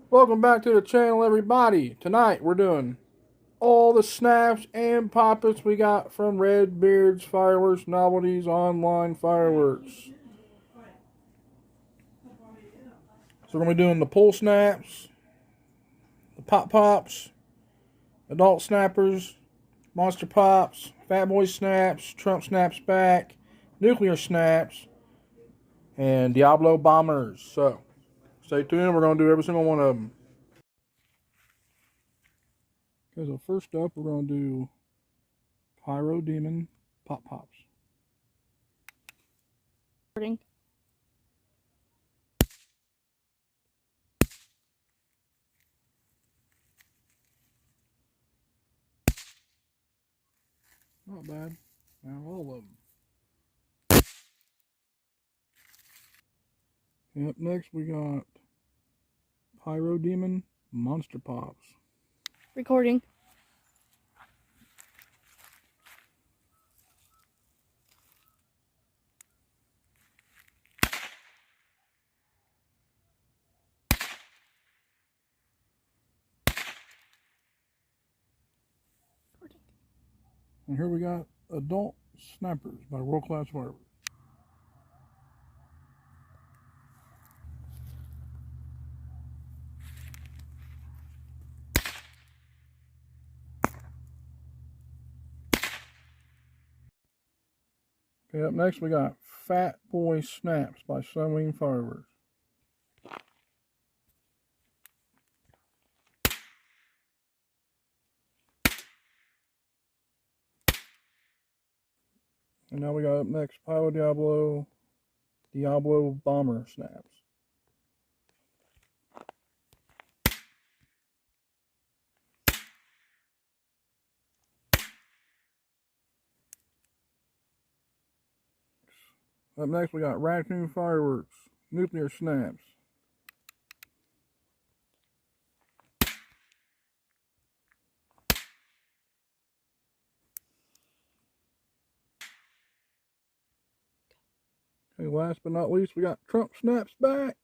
Welcome back to the channel, everybody. Tonight we're doing all the snaps and pop-ups we got from Redbeard's Fireworks Novelties Online Fireworks. So we're going to be doing the pull snaps, the pop-pops, adult snappers, monster pops, fat boy snaps, Trump snaps back, nuclear snaps, and Diablo bombers. So stay tuned. We're going to do every single one of them. Okay, so first up we're going to do Pyro Demon Pop Pops. Recording. Not bad. Now all of them. Up next we got Pyro Demon Monster Pops. Recording. And here we got Adult Snappers by World Class Fireworks. Okay, up next we got Fat Boy Snaps by Sunwing Fireworks. And now we got up next Pyro Diablo Bomber Snaps. Up next we got Raccoon Fireworks Nuclear Snaps. Okay, last but not least we got Trump Snaps Back.